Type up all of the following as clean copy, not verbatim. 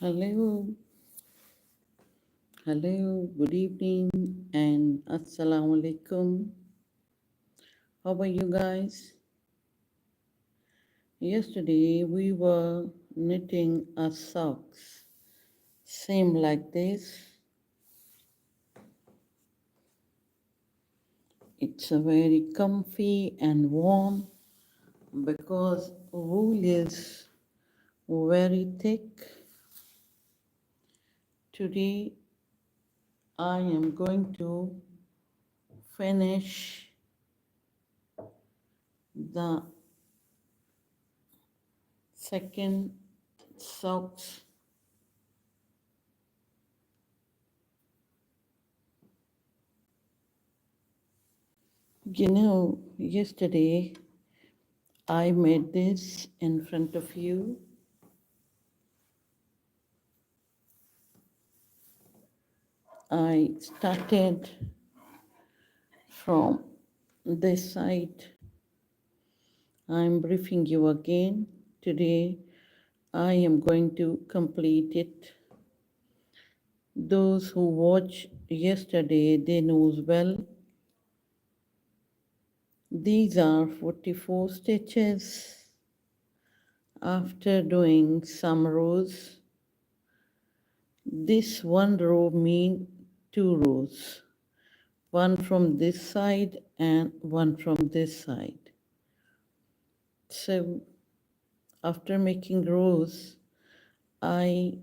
Hello, hello, good evening, and assalamu alaikum. How are you guys? Yesterday we were knitting our socks, same like this. It's a very comfy and warm because wool is very thick. Today I am going to finish the second socks. Yesterday I made this in front of you. I started from this side. I'm briefing you again. Today I am going to complete it. Those who watched yesterday, they knows well. These are 44 stitches. After doing some rows, this one row mean 2 rows. One from this side and one from this side. So after making rows, I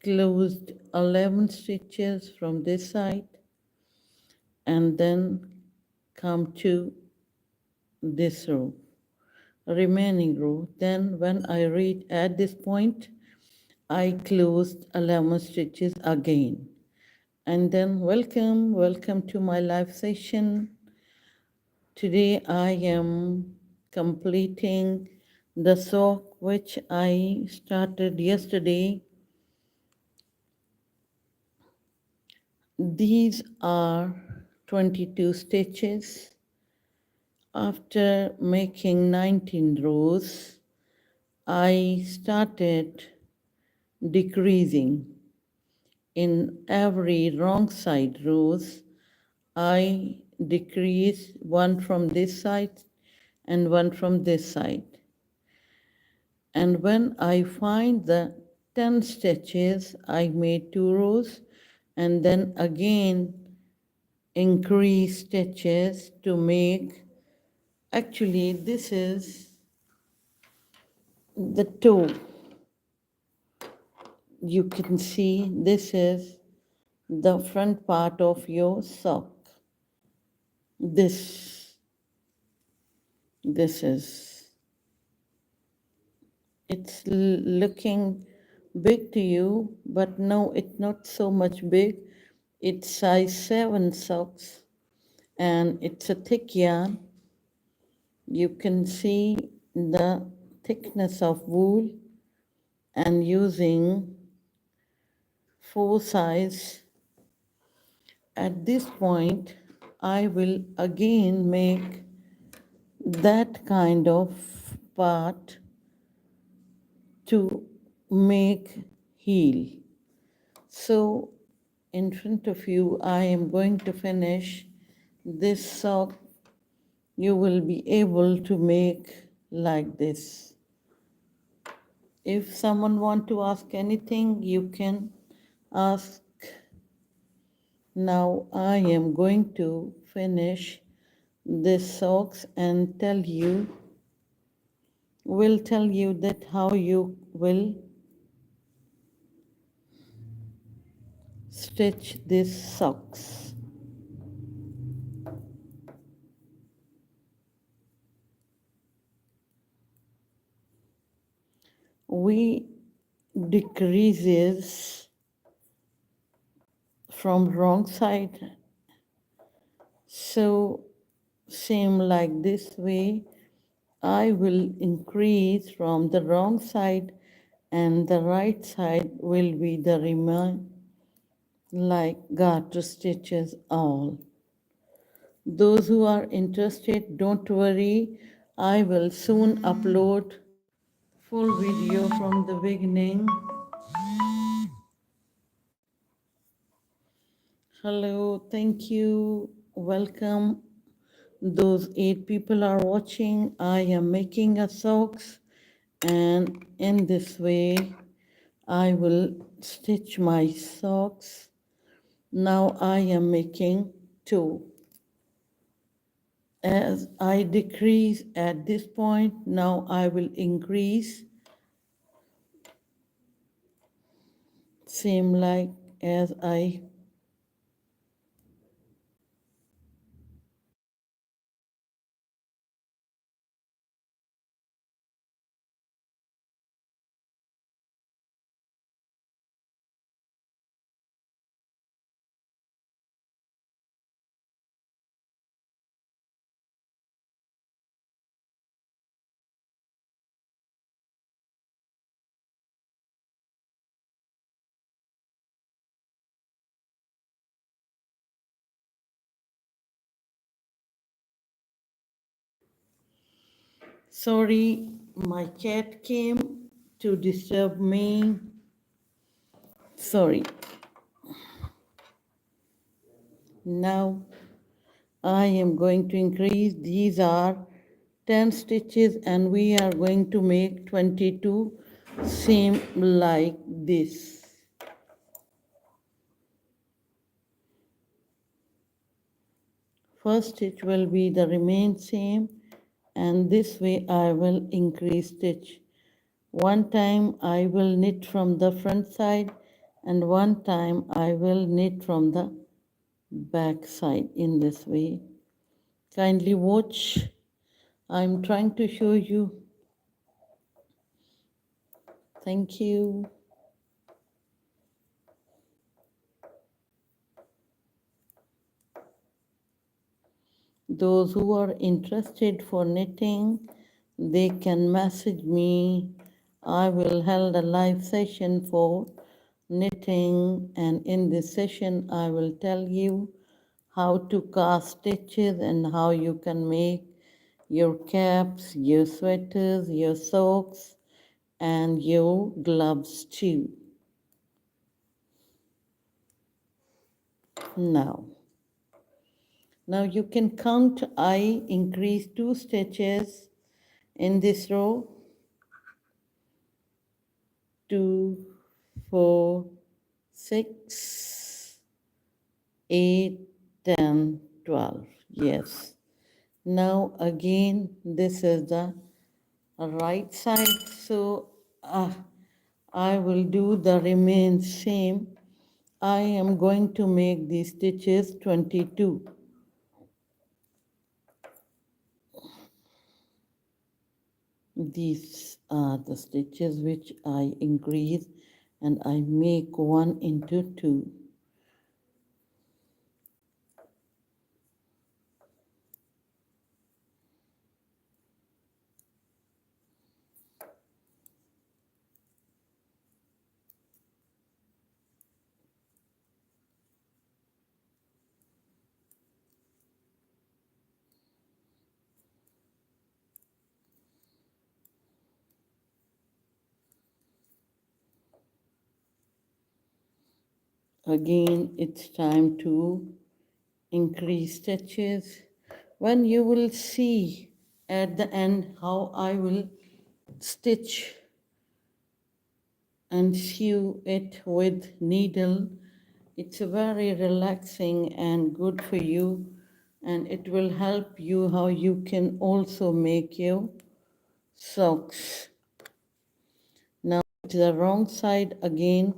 closed 11 stitches from this side and then come to this row, remaining row. Then when I reach at this point, I closed 11 stitches again. And then welcome to my live session. Today I am completing the sock which I started yesterday. These are 22 stitches. After making 19 rows, I started decreasing. In every wrong side rows, I decrease one from this side and one from this side. And when I find the 10 stitches, I made 2 rows and then again increase stitches to make, actually this is the toe. You can see this is the front part of your sock. This is, it's looking big to you, but no, it's not so much big. It's size 7 socks and it's a thick yarn. You can see the thickness of wool, and using 4 size. At this point, I will again make that kind of part to make heel. So in front of you, I am going to finish this sock. You will be able to make like this. If someone want to ask anything, you can ask. Now I am going to finish this socks and will tell you that how you will stitch these socks. We decreases from wrong side, so same like this way I will increase from the wrong side and the right side will be the remain like garter stitches all. Those who are interested, don't worry, I will soon upload full video from the beginning. Hello, thank you, welcome. Those 8 people are watching. I am making a socks, and in this way I will stitch my socks. Now I am making 2. As I decrease at this point, now I will increase, same like as I sorry, my cat came to disturb me. Sorry. Now I am going to increase. These are 10 stitches and we are going to make 22 same like this. First stitch will be the remain same, and this way I will increase stitch. One time I will knit from the front side and one time I will knit from the back side in this way. Kindly watch. I'm trying to show you. Thank you. Those who are interested for knitting, they can message me. I will hold a live session for knitting, and in this session I will tell you how to cast stitches and how you can make your caps, your sweaters, your socks, and your gloves too. Now, now you can count. I increase 2 stitches in this row. 2, 4, 6, 8, 10, 12. Yes. Now again, this is the right side. So I will do the remain same. I am going to make these stitches 22. These are the stitches which I increase and I make 1 into 2. Again, it's time to increase stitches. When you will see at the end how I will stitch and sew it with needle, it's very relaxing and good for you, and it will help you how you can also make your socks. Now to the wrong side again,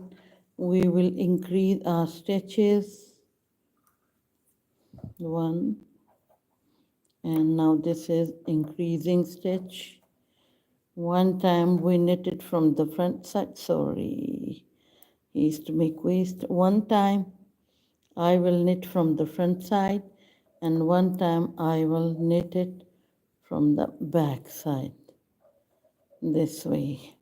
we will increase our stitches. 1, and now this is increasing stitch. One time we knitted from the front side, sorry, is to make waist. One time I will knit from the front side and one time I will knit it from the back side, this way.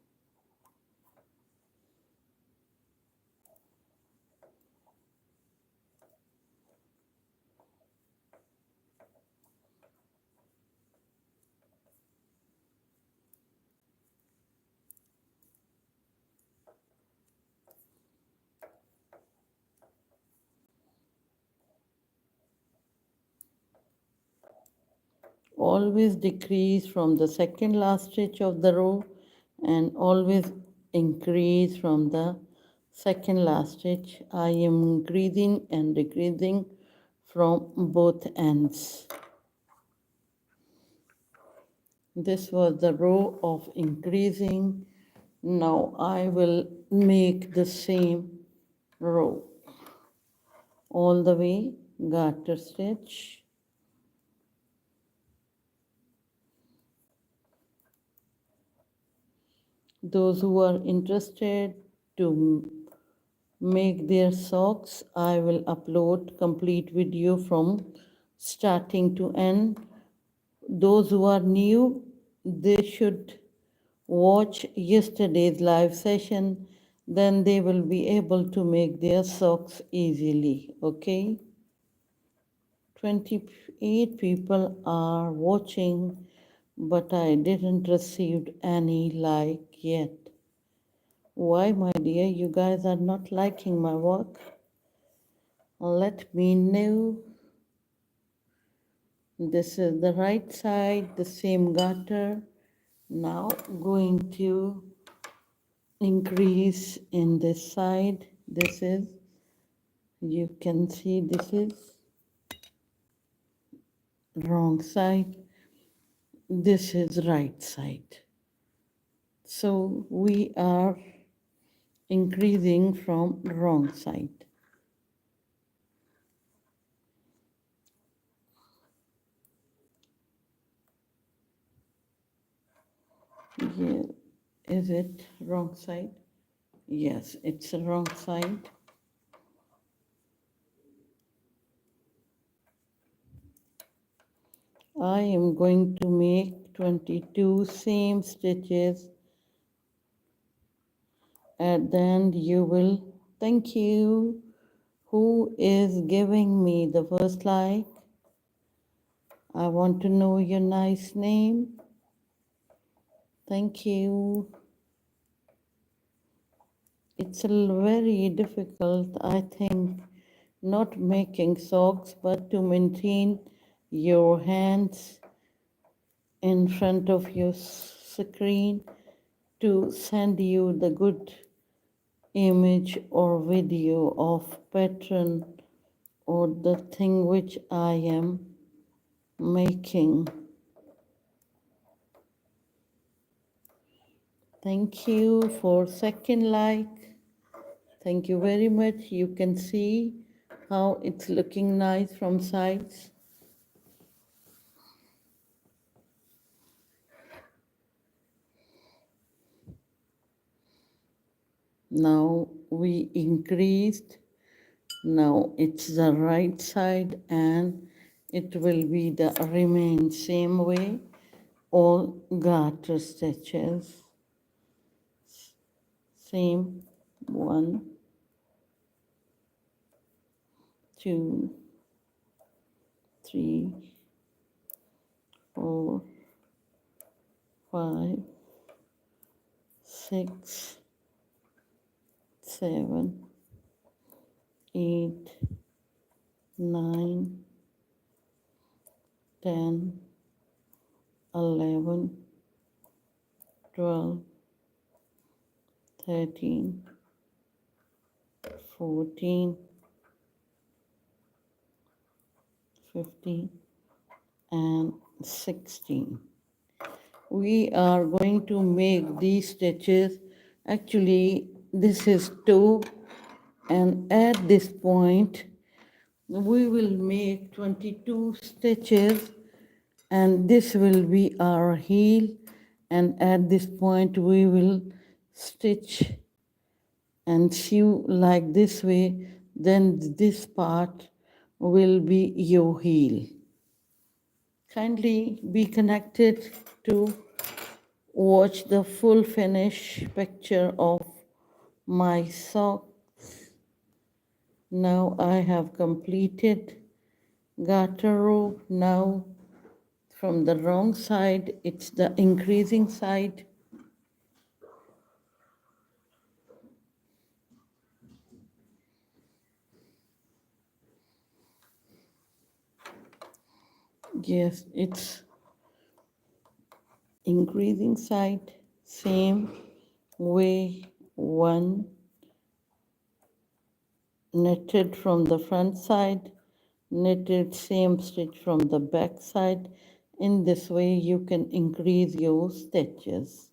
always decrease from the second last stitch of the row and always increase from the second last stitch. I am increasing and decreasing from both ends. This was the row of increasing. Now I will make the same row all the way, garter stitch. Those who are interested to make their socks, I will upload complete video from starting to end. Those who are new, they should watch yesterday's live session, then they will be able to make their socks easily. Okay, 28 people are watching, but I didn't receive any like yet. Why, my dear, you guys are not liking my work? Let me know. This is the right side, the same garter. Now going to increase in this side. This is, you can see this is wrong side. This is right side. So we are increasing from wrong side. Yeah. Is it wrong side? Yes, it's the wrong side. I am going to make 22 same stitches. At the end you will, thank you. Who is giving me the first like? I want to know your nice name. Thank you. It's very difficult, I think, not making socks, but to maintain your hands in front of your screen to send you the good image or video of pattern or the thing which I am making. Thank you for second like. Thank you very much. You can see how it's looking nice from sides. Now we increased. Now it's the right side and it will be the remain same way. All garter stitches. Same 1, 2, 3, 4, 5, 6, 7, 8, 9, 10, 11, 12, 13, 14, 15, and 16. We are going to make these stitches. Actually, this is 2, and at this point, we will make 22 stitches, and this will be our heel, and at this point we will stitch and sew like this way, then this part will be your heel. Kindly be connected to watch the full finish picture of my sock. Now I have completed garter row. Now from the wrong side, it's the increasing side. Yes, it's increasing side, same way, one knitted from the front side, knitted same stitch from the back side. In this way you can increase your stitches.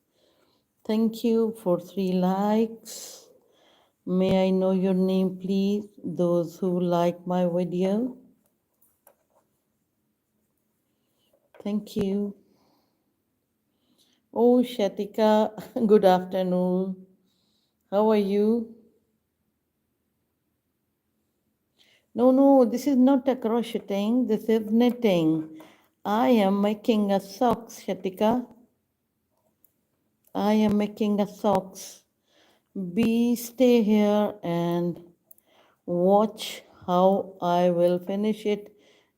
Thank you for 3 likes. May I know your name please, those who like my video? Thank you. Oh, Shatika, good afternoon. How are you? No, no, this is not a crocheting, this is knitting. I am making a socks, Shatika. I am making a socks. Stay here and watch how I will finish it,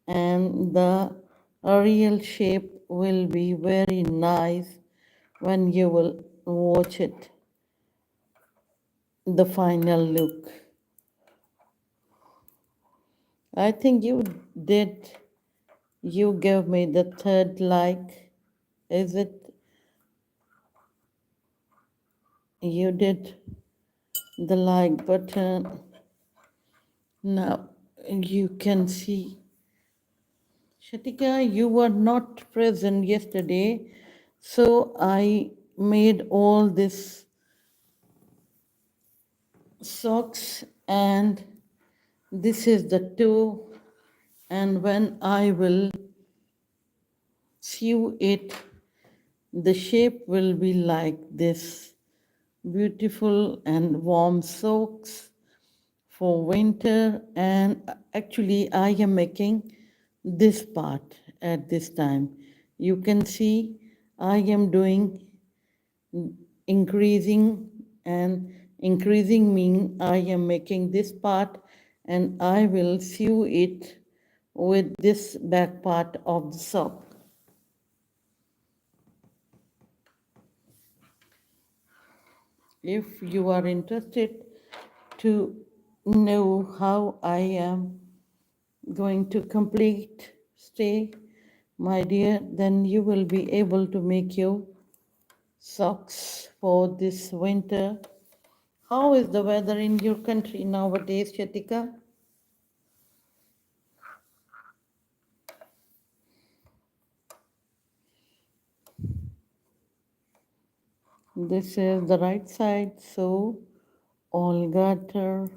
and the real shape will be very nice when you will watch it, the final look. I think you did, you gave me the 3rd like. Is it you did the like button? Now you can see. Shatika, you were not present yesterday, so I made all this socks, and this is the toe, and when I will sew it, the shape will be like this, beautiful and warm socks for winter. And actually I am making this part at this time. You can see I am doing increasing, and increasing mean I am making this part and I will sew it with this back part of the sock. If you are interested to know how I am going to complete stay, my dear, then you will be able to make your socks for this winter. How is the weather in your country nowadays, Shatika? This is the right side, so all garter,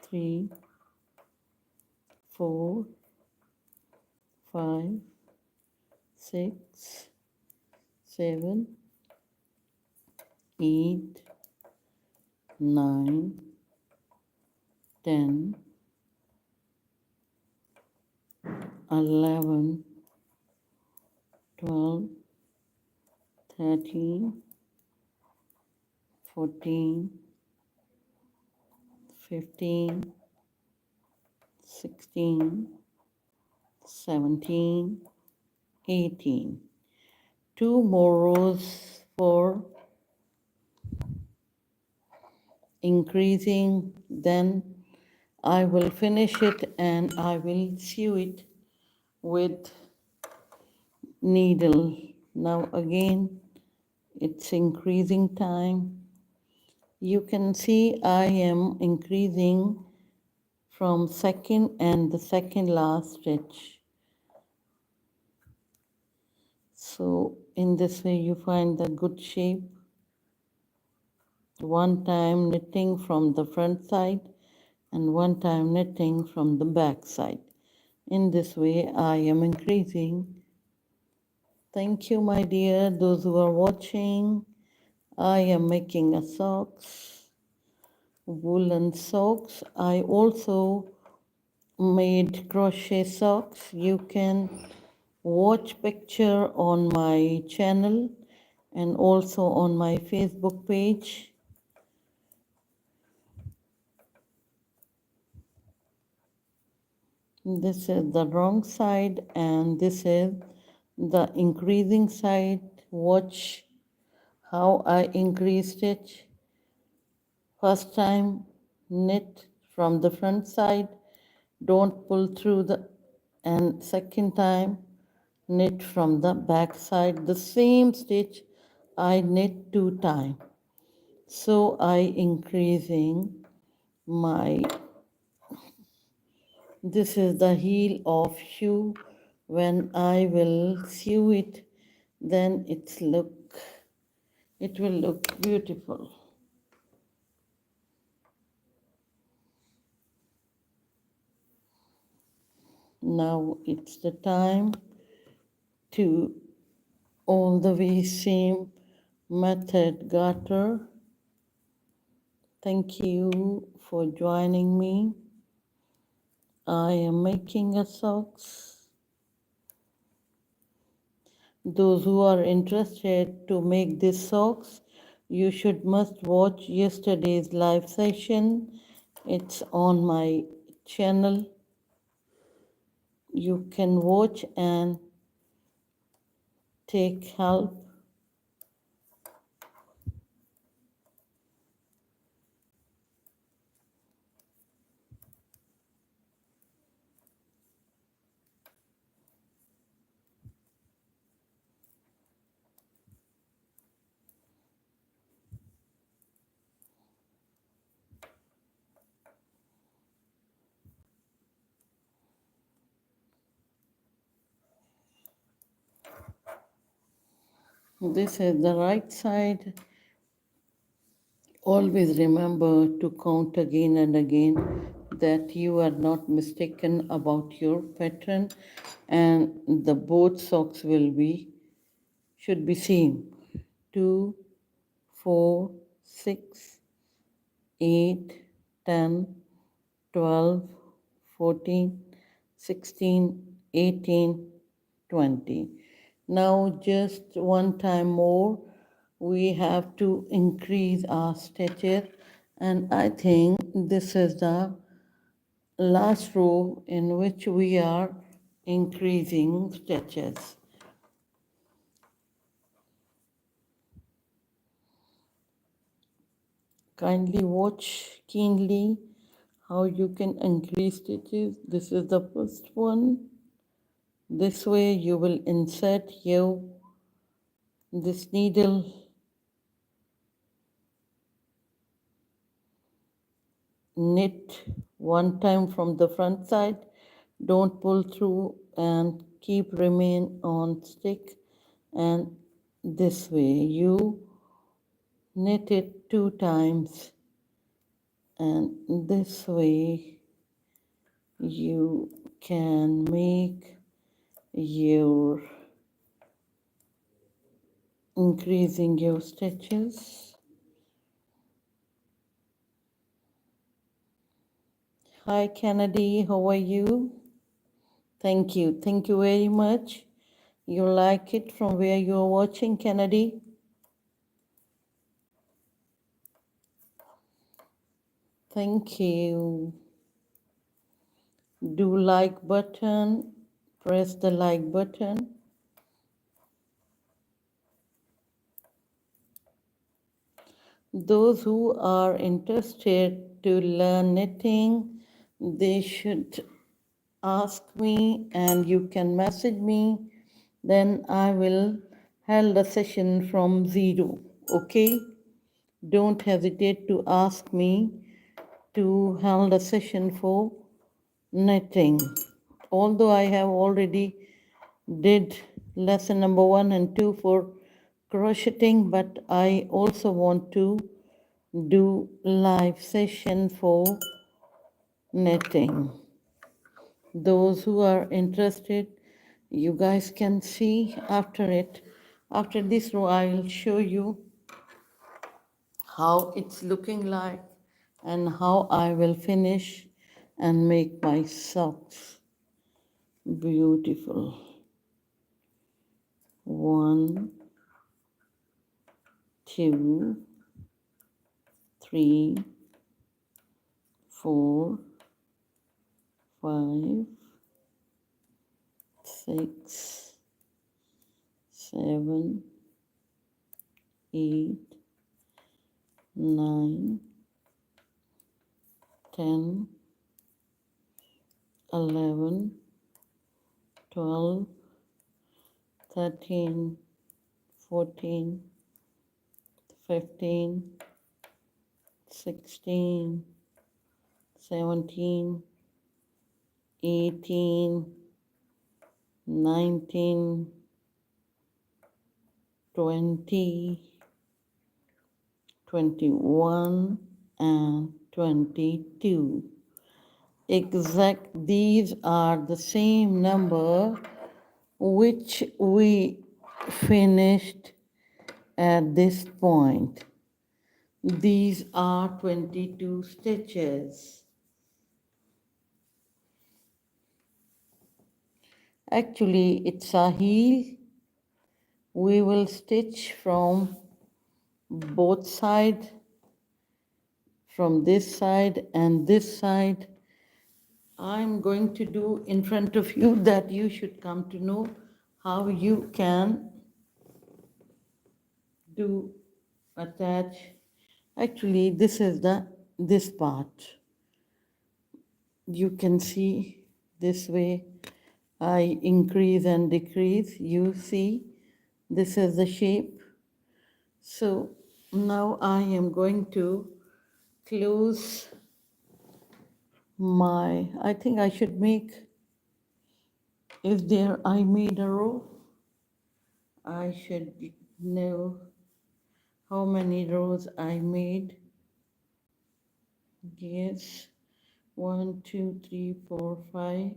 3, 4, 5, 6, 7, 8, 9, 10, 11, 12, 13, 14, 15, 16, 17, 18. 2 more rows for increasing, then I will finish it and I will sew it with needle. Now again it's increasing time. You can see I am increasing from second and the second last stitch. So in this way you find the good shape. One time knitting from the front side and one time knitting from the back side. In this way I am increasing. Thank you, my dear, those who are watching. I am making a socks, woolen socks. I also made crochet socks. You can watch picture on my channel and also on my Facebook page. This is the wrong side and this is the increasing side. Watch how I increased it. First time knit from the front side, don't pull through the and second time knit from the back side. The same stitch I knit 2 times. So I increasing my, this is the heel of shoe. When I will sew it, then it will look beautiful. Now it's the time to all the way same method garter. Thank you for joining me. I am making a socks. Those who are interested to make this socks, you should must watch yesterday's live session. It's on my channel. You can watch and take help. This is the right side. Always remember to count again and again that you are not mistaken about your pattern, and the both socks will be should be same. 2, 4, 6, 8, 10, 12, 14, 16, 18, 20. Now just one time more we have to increase our stitches, and I think this is the last row in which we are increasing stitches. Kindly watch keenly how you can increase stitches. This is the first one. This way you will insert your this needle, knit one time from the front side, don't pull through, and keep remain on stick, and this way you knit it 2 times, and this way you can make your increasing your stitches. Hi Kennedy, how are you? Thank you. Thank you very much. You like it from where you're watching, Kennedy? Thank you. Do like button. Press the like button. Those who are interested to learn knitting, they should ask me and you can message me. Then I will hold a session from zero. Okay? Don't hesitate to ask me to hold a session for knitting. Although I have already did lesson number 1 and 2 for crocheting, but I also want to do live session for knitting. Those who are interested, you guys can see after it. After this row, I will show you how it's looking like and how I will finish and make my socks beautiful. 1, 2, 3, 4, 5, 6, 7, 8, 9, 10, 11, 12, 13, 14, 15, 16, 17, 18, 19, 20, 21, and 22. These are the same number which we finished at this point. These are 22 stitches. Actually, it's a heel. We will stitch from both sides, from this side and this side. I'm going to do in front of you that you should come to know how you can do attach. Actually, this part. You can see this way I increase and decrease. You see, this is the shape. So now I am going to close I think I should make, I made a row, I should know how many rows I made. Yes, 1, 2, 3, 4, 5,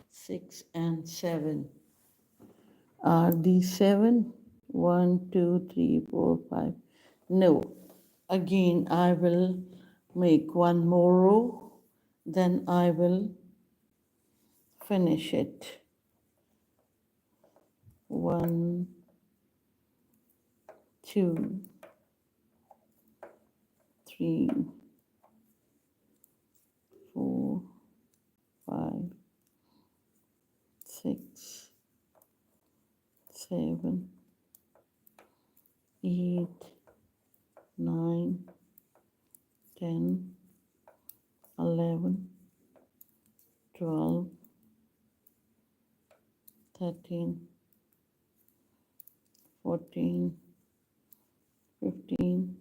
6, and 7. Are these 7? 1, 2, 3, 4, 5. No. Again, I will make one more row, then I will finish it. 1, 2, 3, 4, 5, 6, 7, 8, 9, 10, 11, 12, 13, 14, 15,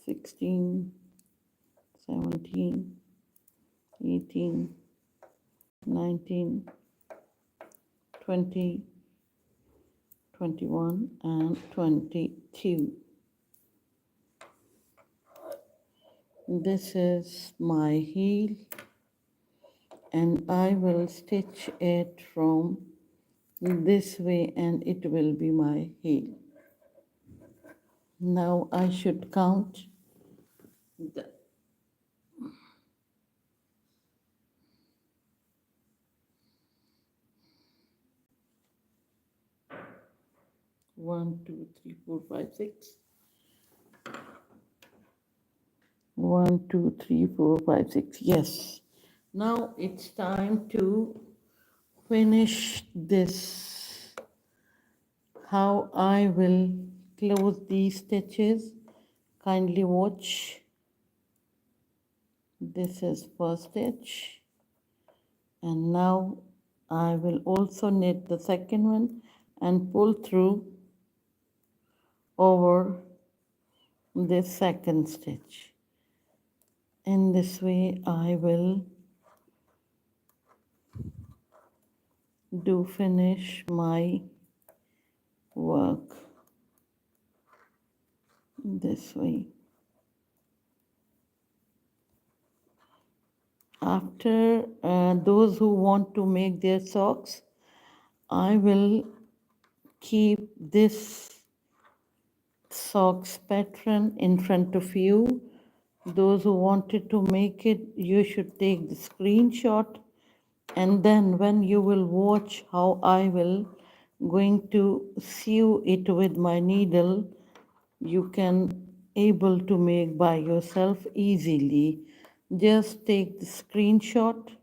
16, 17, 18, 19, 20, 21, and 22. This is my heel, and I will stitch it from this way, and it will be my heel. Now I should count the 1, 2, 3, 4, 5, 6. 1, 2, 3, 4, 5, 6. Yes. Now it's time to finish this. How I will close these stitches. Kindly watch. This is first stitch. And now I will also knit the second one and pull through over this second stitch. In this way I will finish my work this way. After those who want to make their socks, I will keep this socks pattern in front of you. Those who wanted to make it, you should take the screenshot, and then when you will watch how I will going to sew it with my needle, you can able to make by yourself easily. Just take the screenshot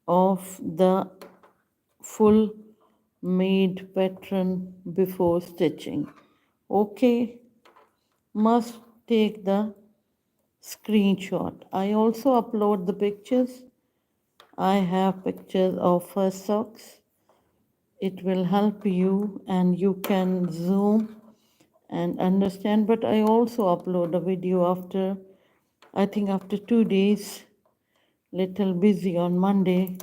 of the full made pattern before stitching. Okay, must take the screenshot. I also upload the pictures I have pictures of her socks. It will help you and you can zoom and understand. But I also upload a video after, I think after 2 days, little busy on Monday.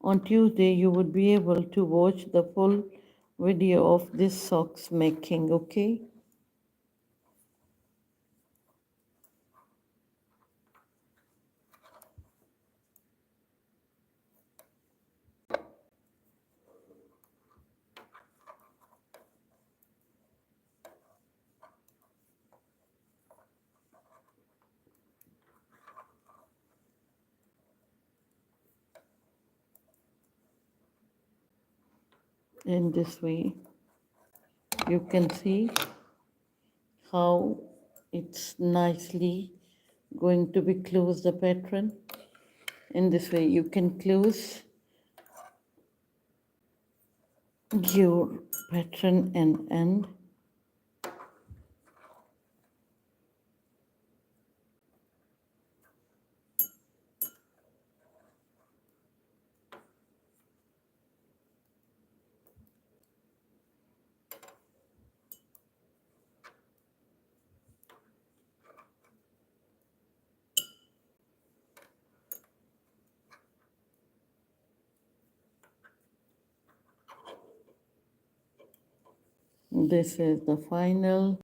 On Tuesday, you would be able to watch the full video of this socks making, okay? In this way, you can see how it's nicely going to be close the pattern. In this way, you can close your pattern and end. This is the final.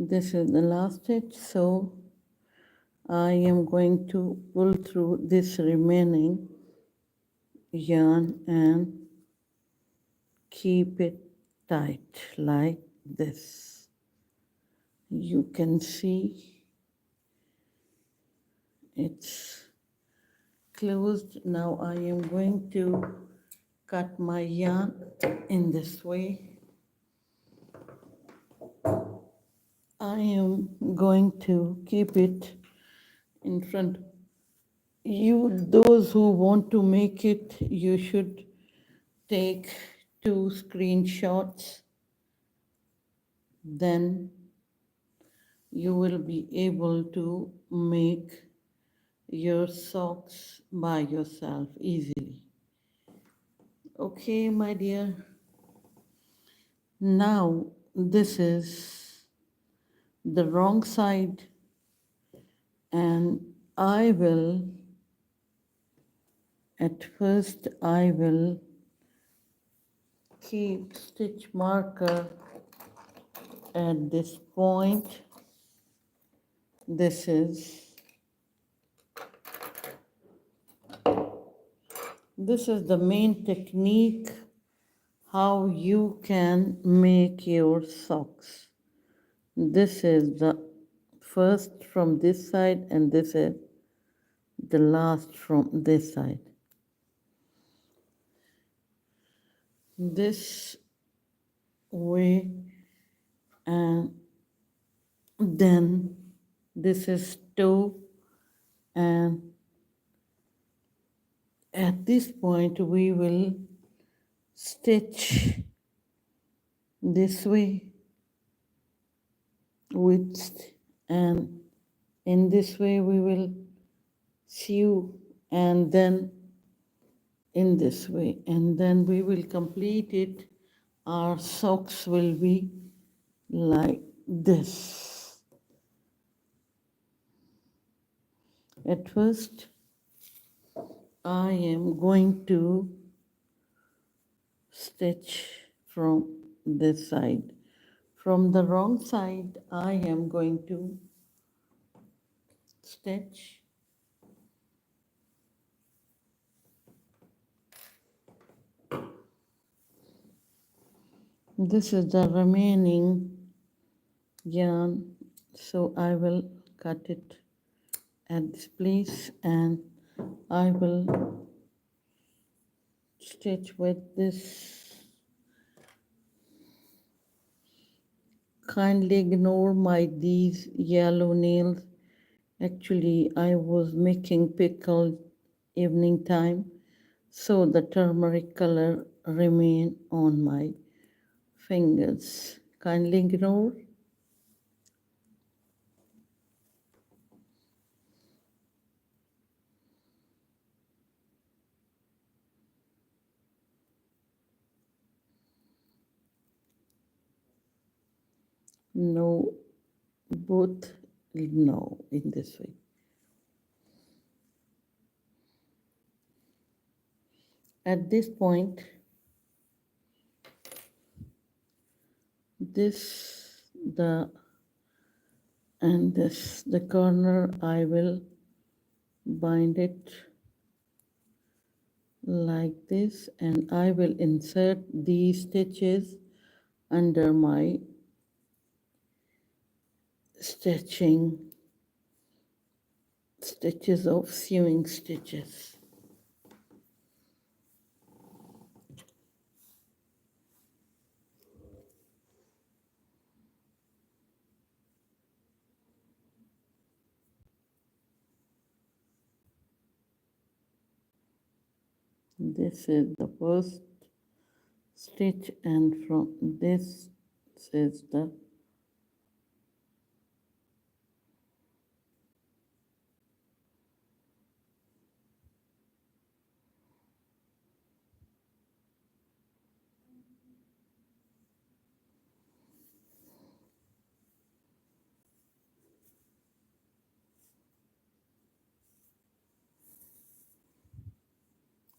This is the last stitch, so I am going to pull through this remaining yarn and keep it tight like this. You can see it's closed. Now I am going to cut my yarn in this way. I am going to keep it in front. Those who want to make it, you should take 2 screenshots. Then you will be able to make your socks by yourself easily. Okay, my dear. Now this is the wrong side, and at first I will keep stitch marker at this point. This is the main technique how you can make your socks. This is the first from this side and this is the last from this side. This way, and then this is toe, and at this point we will stitch this way with, and in this way we will sew, and then in this way, and then we will complete it. Our socks will be like this. At first I am going to stitch from this side. From the wrong side I am going to stitch this is the remaining yarn, so I will cut it at this place, and I will stitch with this. Kindly ignore my these yellow nails. Actually, I was making pickle evening time, so the turmeric color remain on my fingers. Kindly ignore. No, both no in this way. At this point, this the and this the corner I will bind it like this, and I will insert these stitches under my stitching stitches of sewing stitches. This is the first stitch, and from this is the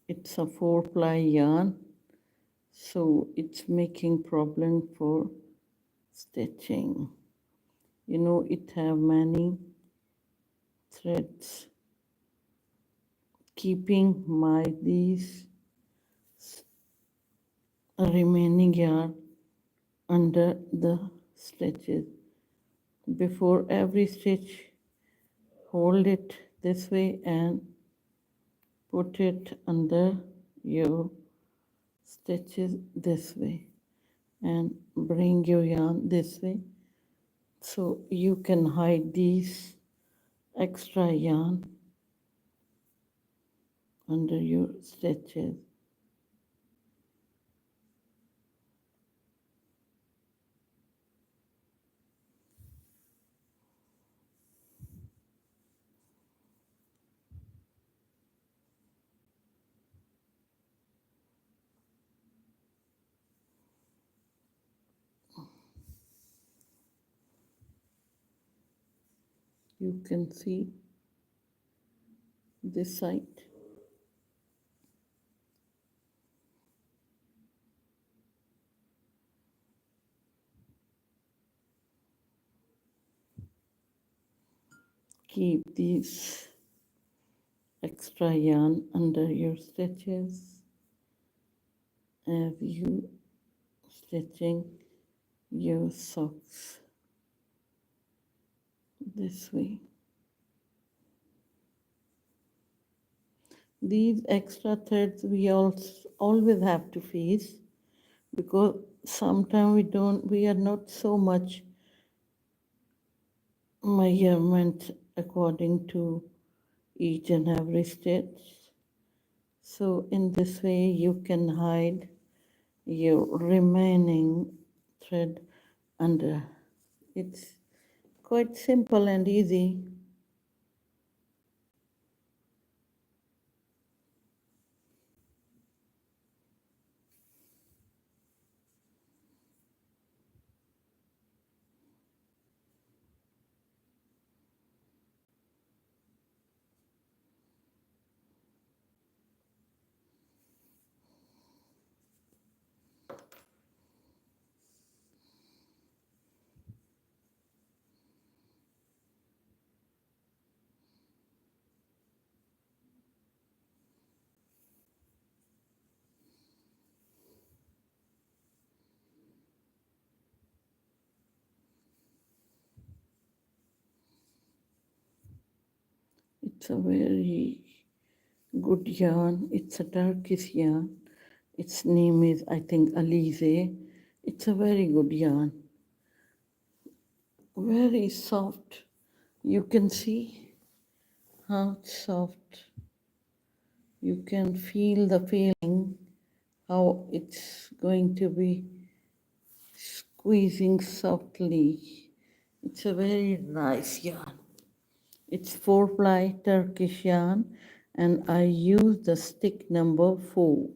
it's a 4-ply yarn, so it's making problem for stitching. You know, it have many threads keeping my these remaining yarn under the stitches. Before every stitch, hold it this way and put it under your stitches this way, and bring your yarn this way, so you can hide these extra yarn under your stitches. You can see this side. Keep these extra yarn under your stitches as you stitching your socks this way. These extra threads we also always have to face, because sometimes we are not so much measurement according to each and every stitch. So in this way you can hide your remaining thread under. It's quite simple and easy. It's a very good yarn. It's a Turkish yarn. Its name is, I think, Alize. It's a very good yarn. Very soft. You can see how it's soft. You can feel the feeling how it's going to be squeezing softly. It's a very nice yarn. It's 4-ply Turkish yarn, and I use the stick number 4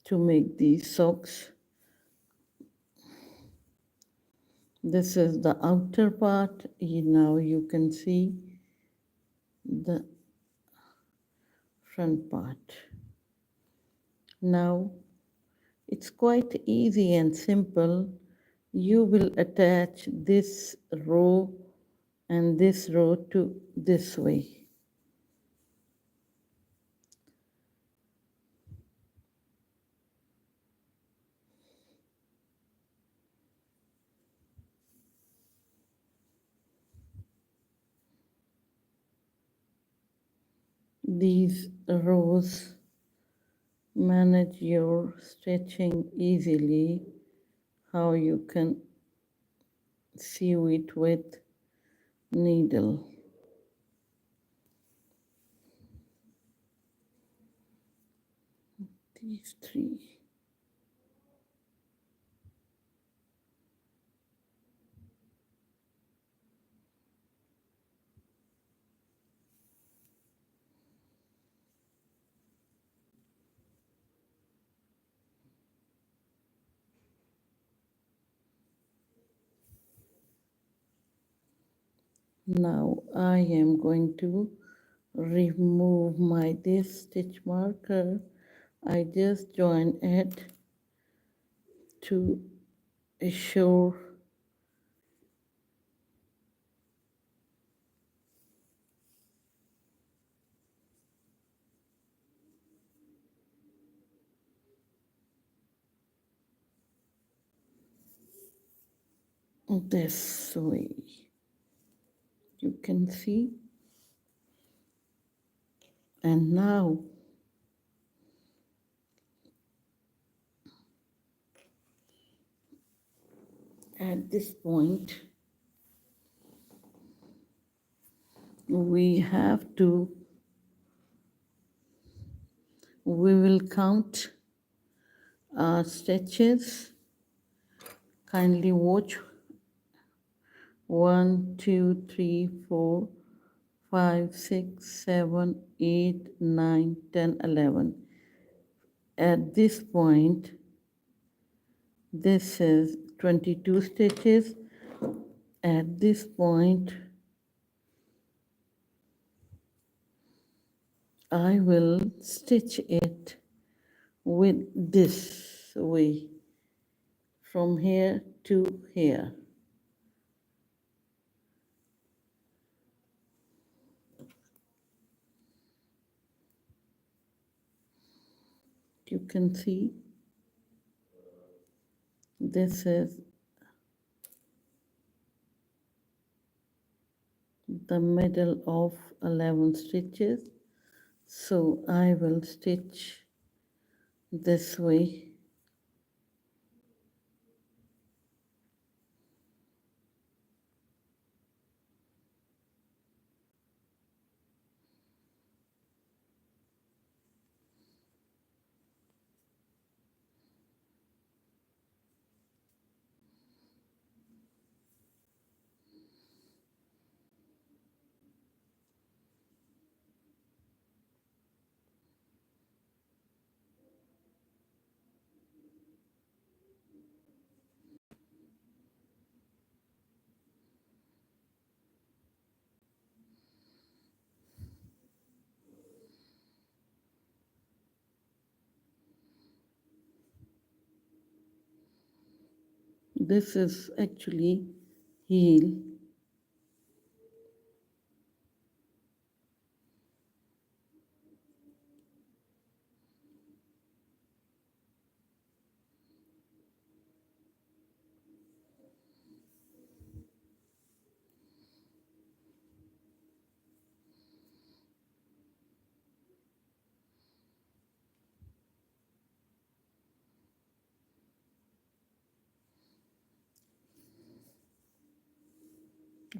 to make these socks. This is the outer part. Now you can see the front part. Now it's quite easy and simple. You will attach this row and this row to this way. These rows manage your stitching easily, how you can sew it with needle. These 3. Now I am going to remove my this stitch marker. I just join it to assure this way. You can see. And now at this point we will count our stitches. Kindly watch. 1 2 3 4 5 6 7 8 9 10 11. At this point this is 22 stitches. At this point I will stitch it with this way from here to here. You can see this is the middle of 11 stitches, so I will stitch this way. This is actually heel.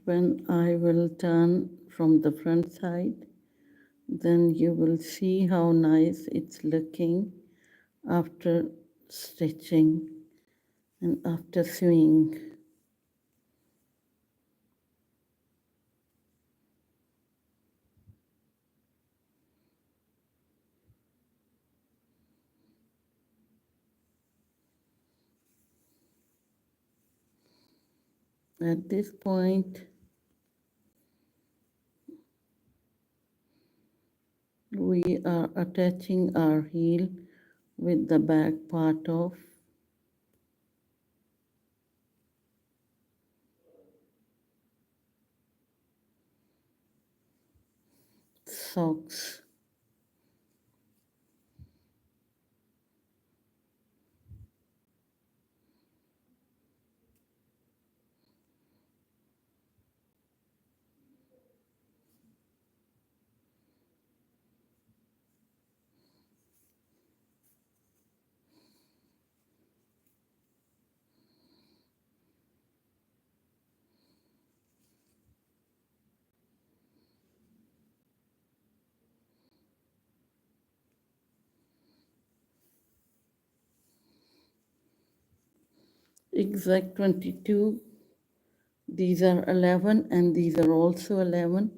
When I will turn from the front side, then you will see how nice it's looking after stitching and after sewing. At this point, we are attaching our heel with the back part of socks. Exact 22. These are 11 and these are also 11.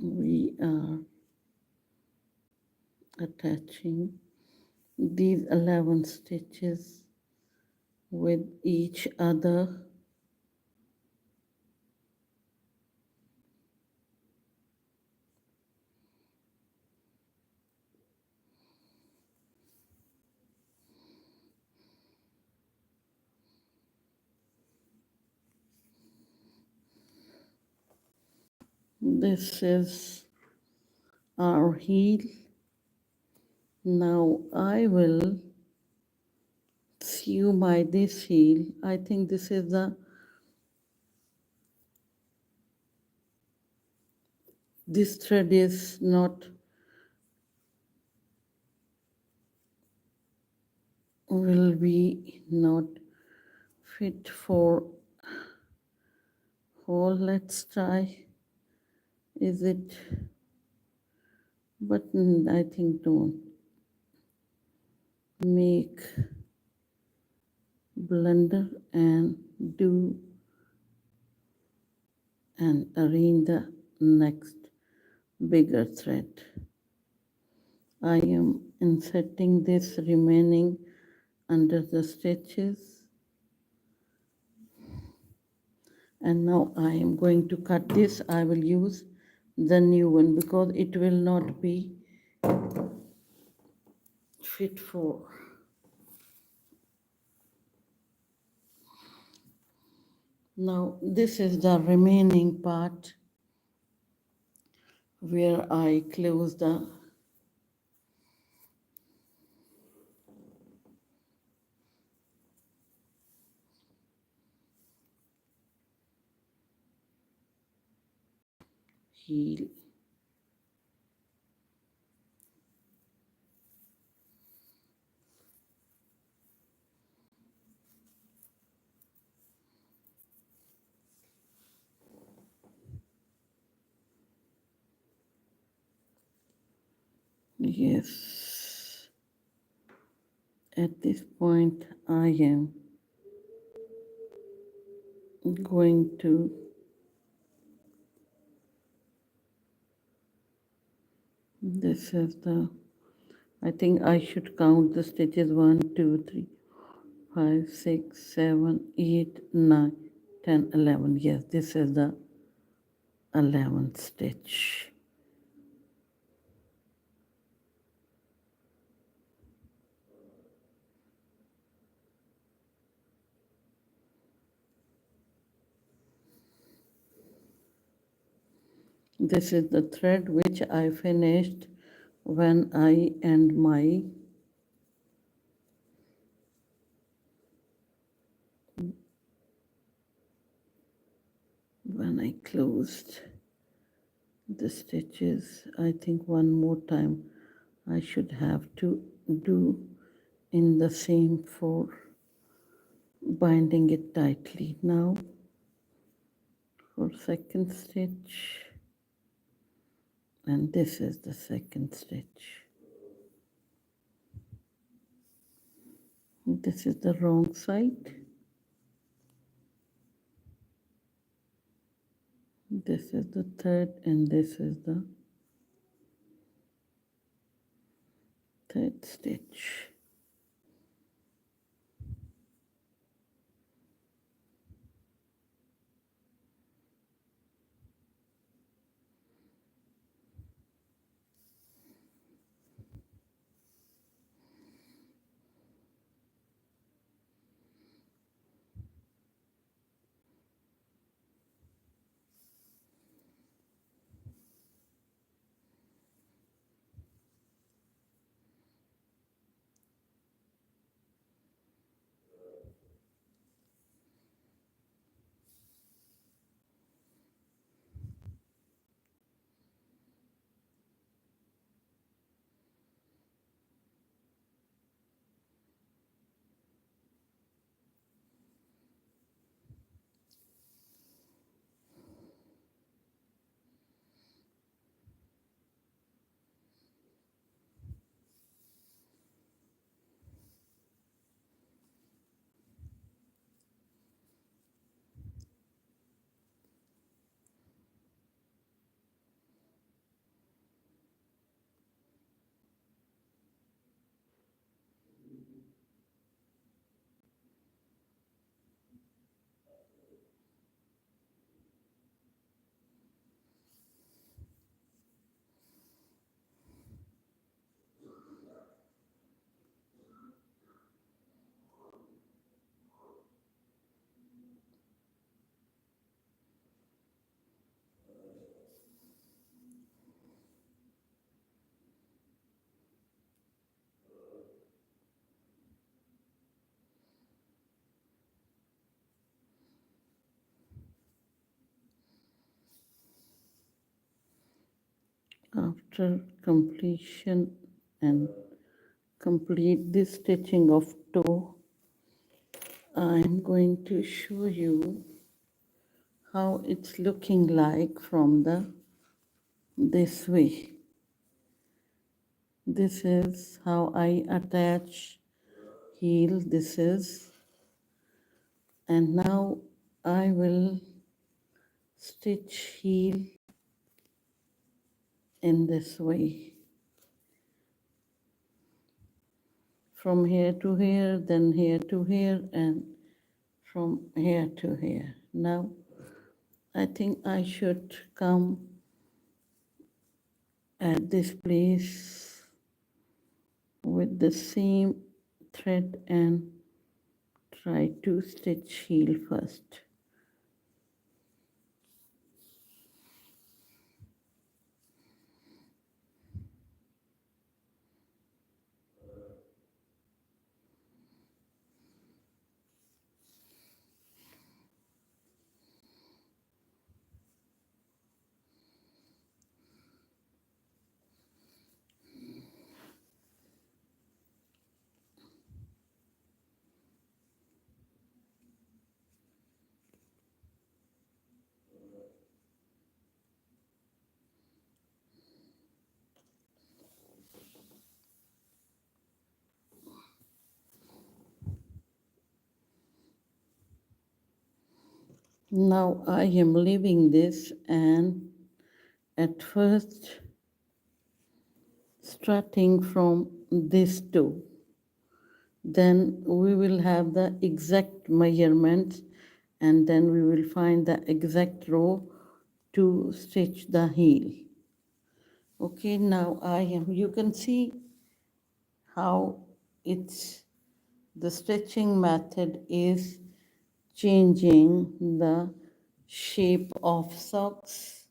We are attaching these 11 stitches with each other. This is our heel. Now I will sew my this heel. I think this thread is not will be not fit for hole. Let's try. Is it? But I think don't make blunder and do and arrange the next bigger thread. I am inserting this remaining under the stitches, and now I am going to cut this. I will use the new one because it will not be fit for. Now this is the remaining part where I close the heel. Yes, at this point I am going to this is the I think I should count the stitches 1 2 3 5 6 7 8 9 10 11. Yes, this is the 11th stitch. This is the thread which I finished when I end my when I closed the stitches. I think one more time I should have to do in the same 4, binding it tightly. Now for second stitch, and this is the second stitch. This is the wrong side. This is the third, and this is the third stitch. After completion and complete this stitching of toe, I'm going to show you how it's looking like from the this way. This is how I attach heel. This is, and now I will stitch heel in this way, from here to here, then here to here, and from here to here. Now I think I should come at this place with the same thread and try to stitch heel first. Now I am leaving this, and at first starting from this two, then we will have the exact measurements, and then we will find the exact row to stitch the heel. Okay, now you can see how it's, the stitching method is changing the shape of socks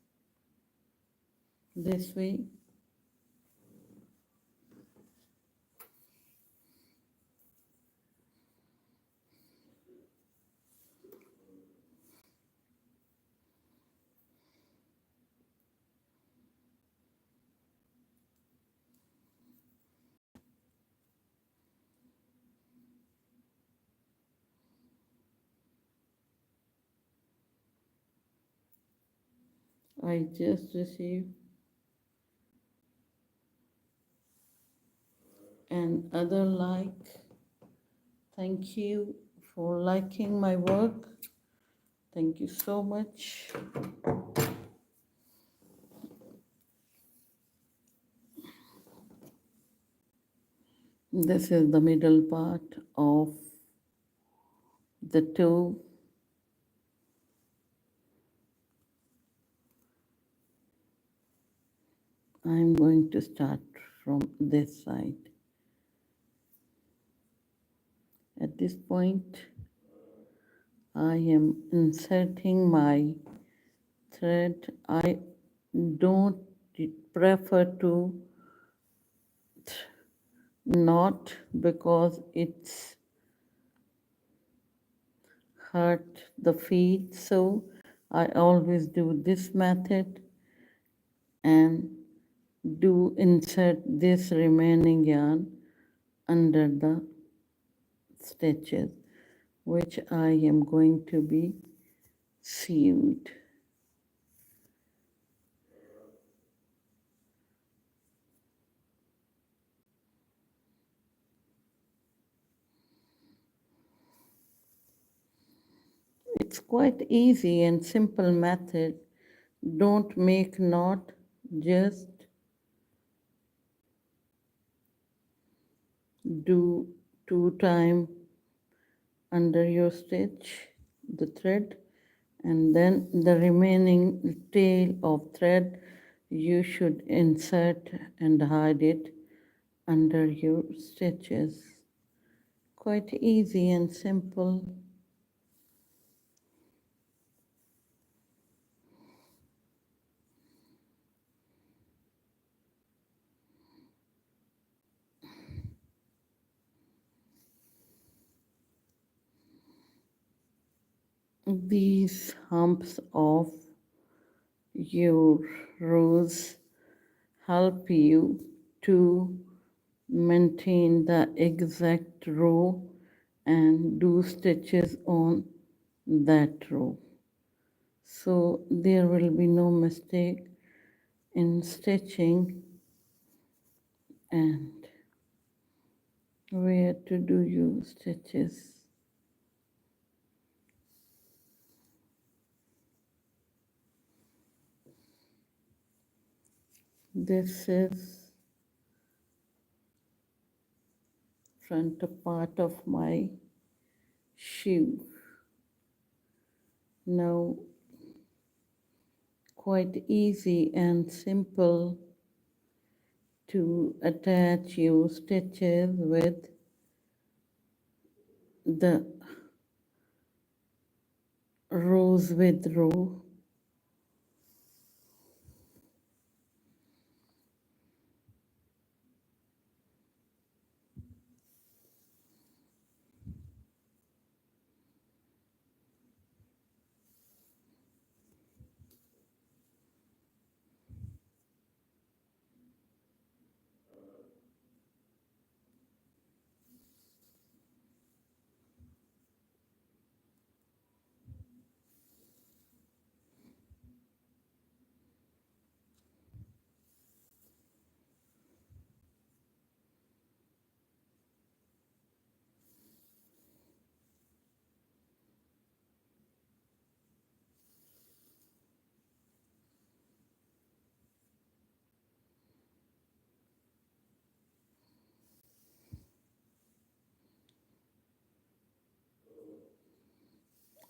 this way. I just received another like. Thank you for liking my work. Thank you so much. This is the middle part of the toe. I'm going to start from this side. At this point, I am inserting my thread. I don't prefer to knot because it's hurt the feet. So I always do this method and do insert this remaining yarn under the stitches which I am going to be sewed. It's quite easy and simple method. Don't make knot, just do 2 times under your stitch the thread, and then the remaining tail of thread you should insert and hide it under your stitches. Quite easy and simple. These humps of your rows help you to maintain the exact row and do stitches on that row. So there will be no mistake in stitching and where to do your stitches. This is front part of my shoe. Now quite easy and simple to attach your stitches with the rows with row.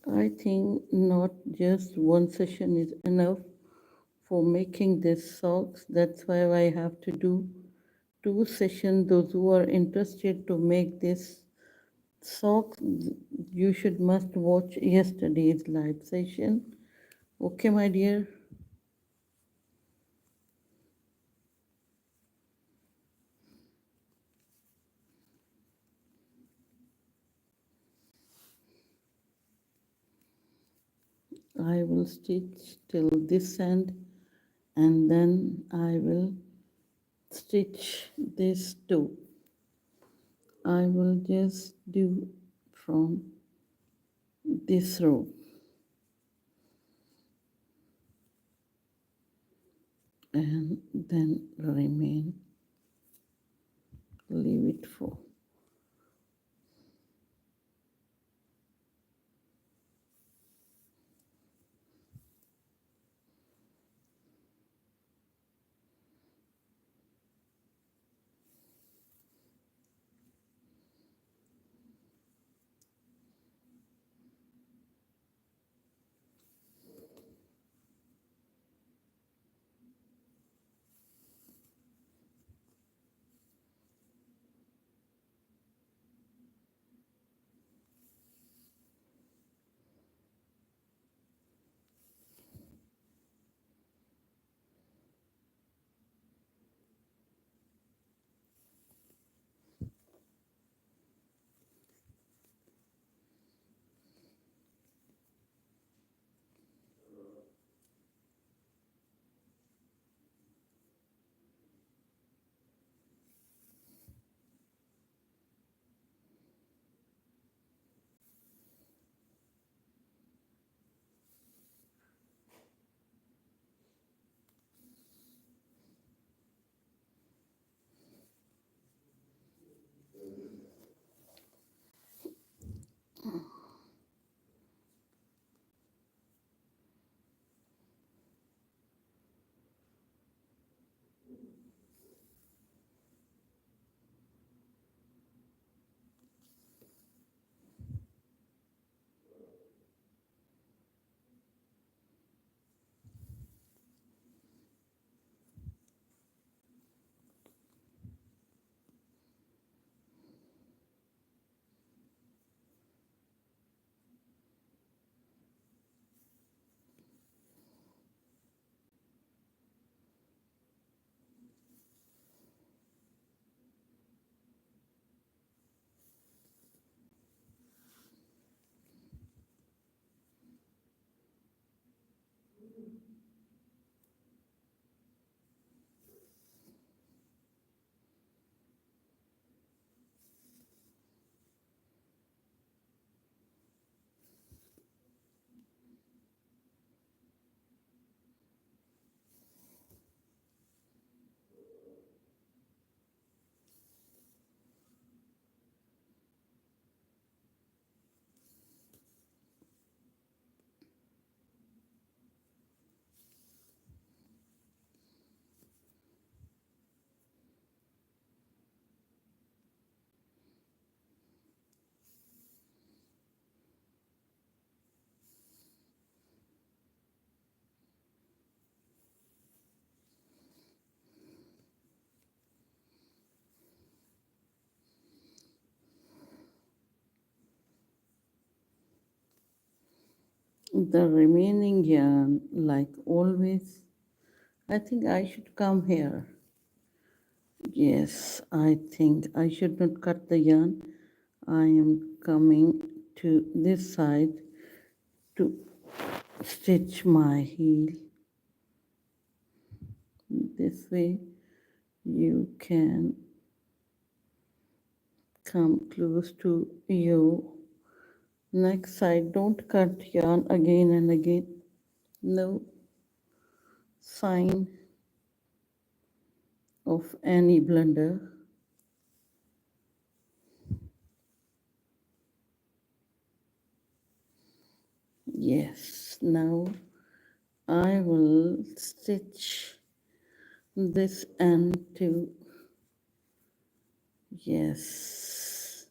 I think not just one session is enough for making this socks. That's why I have to do 2 sessions. Those who are interested to make this socks, you should must watch yesterday's live session. Okay, my dear. I will stitch till this end and then I will stitch this too. I will just do from this row. and then remain, leave it for. The remaining yarn, like always, I think I should come here. Yes, I think I should not cut the yarn. I am coming to this side to stitch my heel. This way you can come close to your next side. Don't cut yarn again and again. No sign of any blunder. Yes, now I will stitch this end to, yes,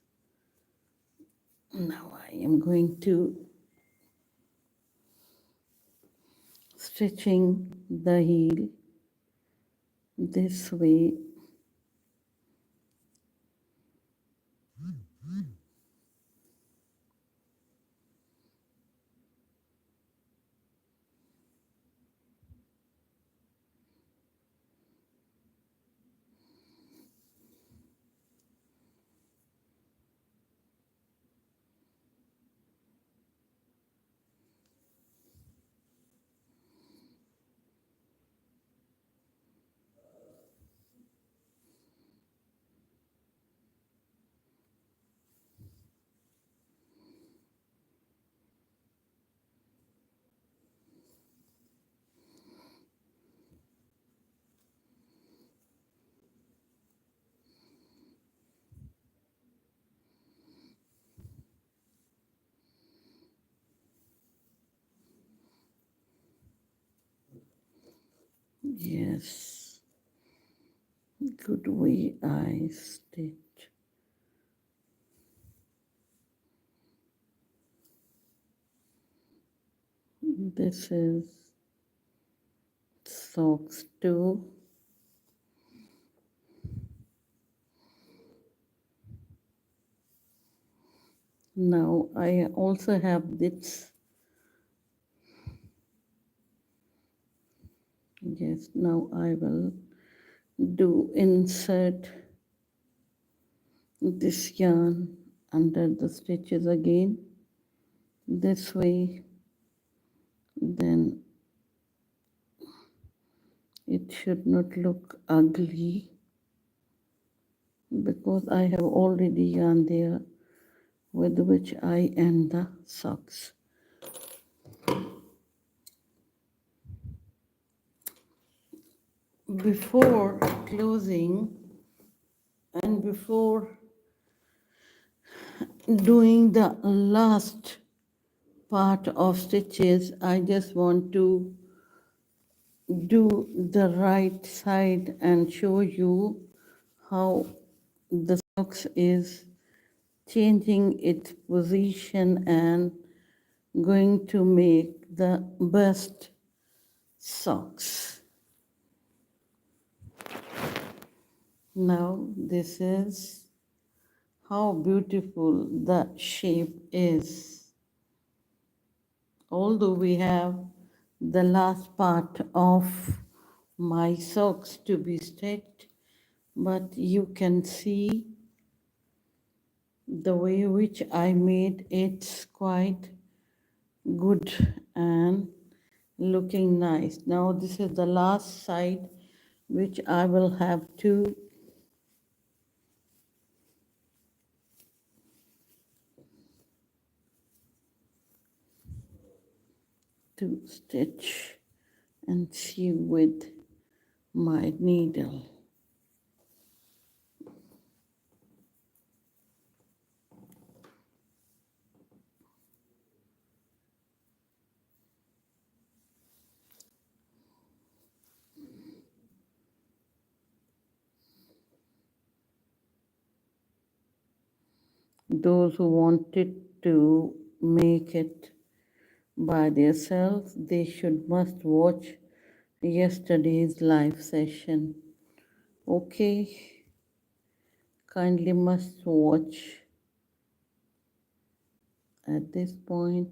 now I am going to stitching the heel this way. Yes, good way I stitch. This is socks 2. Now I also have this. Yes, now I will do insert this yarn under the stitches again this way, then it should not look ugly because I have already yarn there with which I end the socks. Before closing and before doing the last part of stitches, I just want to do the right side and show you how the socks is changing its position and going to make the best socks. Now this is how beautiful the shape is. Although we have the last part of my socks to be stitched, but you can see the way which I made it's quite good and looking nice. Now this is the last side which I will have to stitch and sew with my needle. Those who wanted to make it by themselves, they should must watch yesterday's live session. Okay, kindly must watch at this point.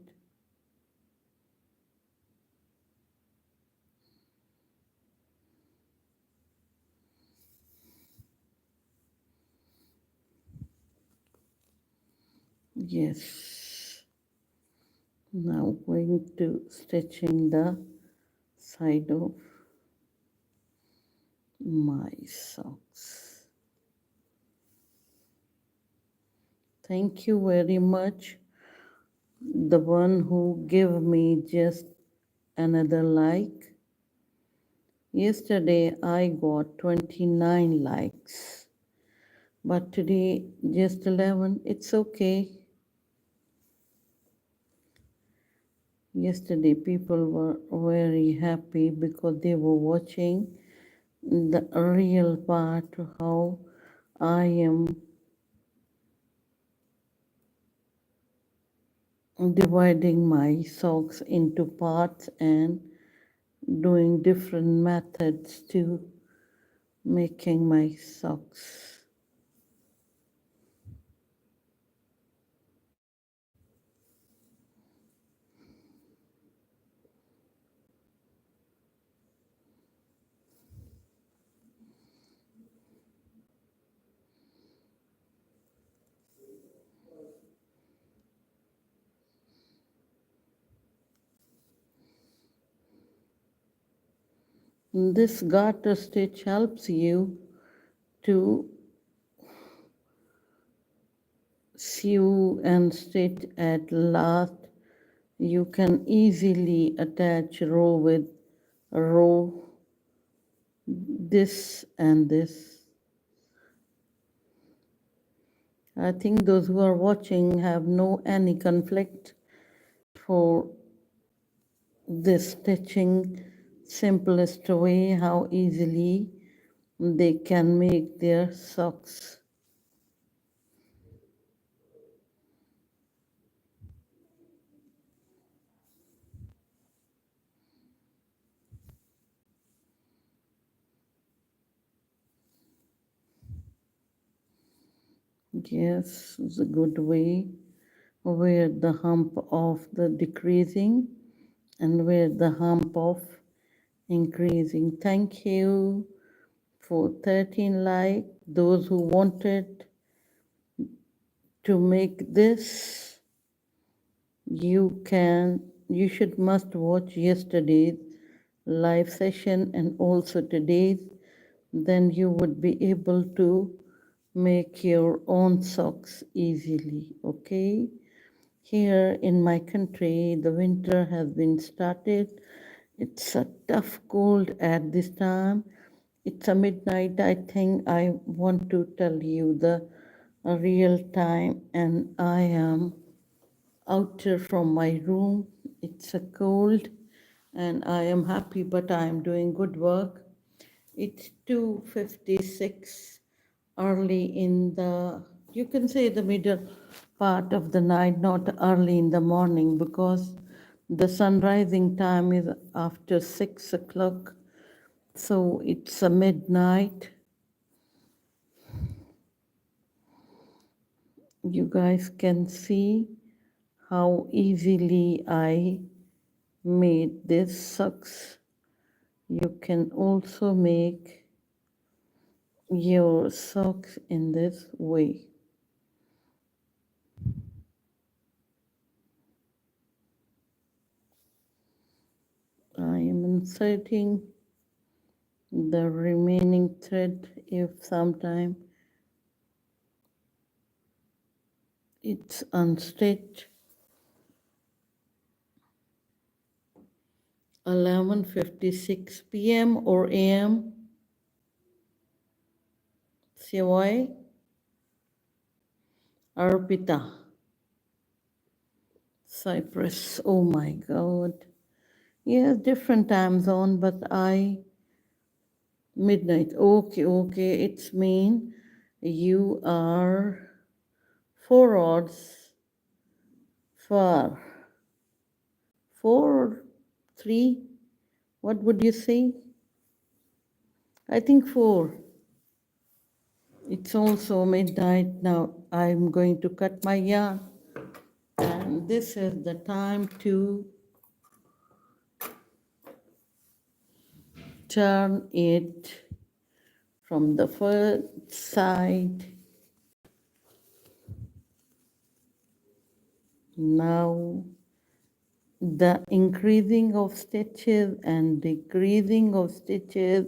Yes. Now going to stitching the side of my socks. Thank you very much, the one who gave me just another like. Yesterday I got 29 likes, but today just 11. It's okay. Yesterday people were very happy because they were watching the real part, how I am dividing my socks into parts and doing different methods to making my socks. This garter stitch helps you to sew and stitch at last. You can easily attach row with row, this and this. I think those who are watching have no any conflict for this stitching simplest way how easily they can make their socks. Yes, it's a good way where the hump of the decreasing and where the hump of increasing. Thank you for 13 like those who wanted to make this. You should must watch yesterday's live session and also today's, then you would be able to make your own socks easily. Okay, here in my country the winter has been started. It's a tough cold at this time. It's a midnight. I think I want to tell you the real time, and I am out from my room. It's a cold and I am happy, but I am doing good work. It's 2:56 early in the, you can say the middle part of the night, not early in the morning, because the sunrising time is after 6 o'clock. So it's a midnight. You guys can see how easily I made this socks. You can also make your socks in this way. I am inserting the remaining thread if sometime it's unstitched. 11:56 p.m. or a.m. Siwai Arpita Cyprus. Oh my God. Yes, different time zone, but I midnight. Okay, okay. It's mean you are 4 odds far. 4 or 3. What would you say? I think 4. It's also midnight now. I'm going to cut my yarn, and this is the time to turn it from the first side. Now the increasing of stitches and decreasing of stitches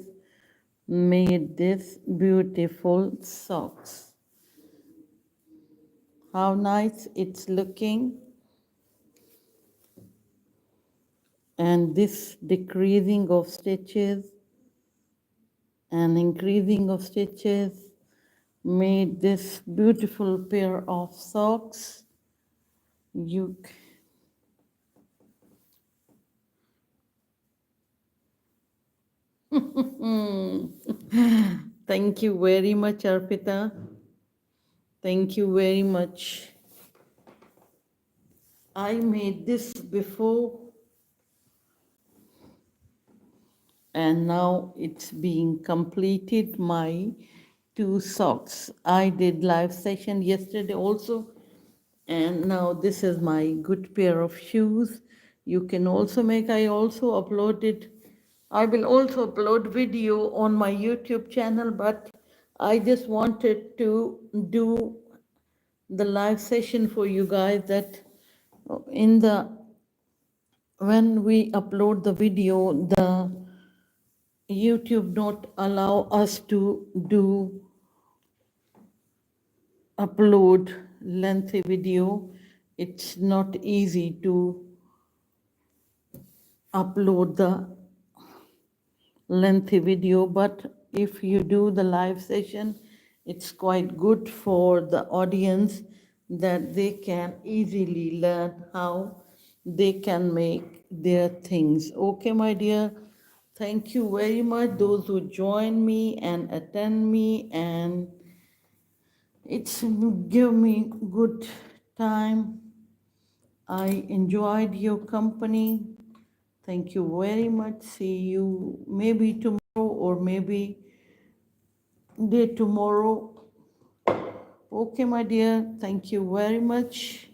made this beautiful socks. How nice it's looking. And this decreasing of stitches and increasing of stitches made this beautiful pair of socks. You thank you very much, Arpita. Thank you very much. I made this before and now it's being completed, my 2 socks. I did live session yesterday also, and now this is my good pair of shoes. You can also make, I also uploaded, I will also upload video on my YouTube channel, but I just wanted to do the live session for you guys, that in the when we upload the video, the YouTube not allow us to do upload lengthy video. It's not easy to upload the lengthy video, but if you do the live session, it's quite good for the audience that they can easily learn how they can make their things. Okay, my dear. Thank you very much, those who join me and attend me, and it's give me good time. I enjoyed your company. Thank you very much. See you maybe tomorrow or maybe day tomorrow. Okay, my dear. Thank you very much.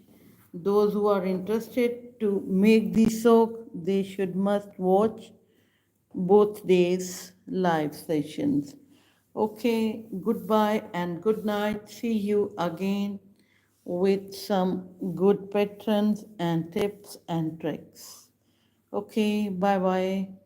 Those who are interested to make the soak, they should must watch both days live sessions. Okay, goodbye and good night. See you again with some good patterns and tips and tricks. Okay, bye bye.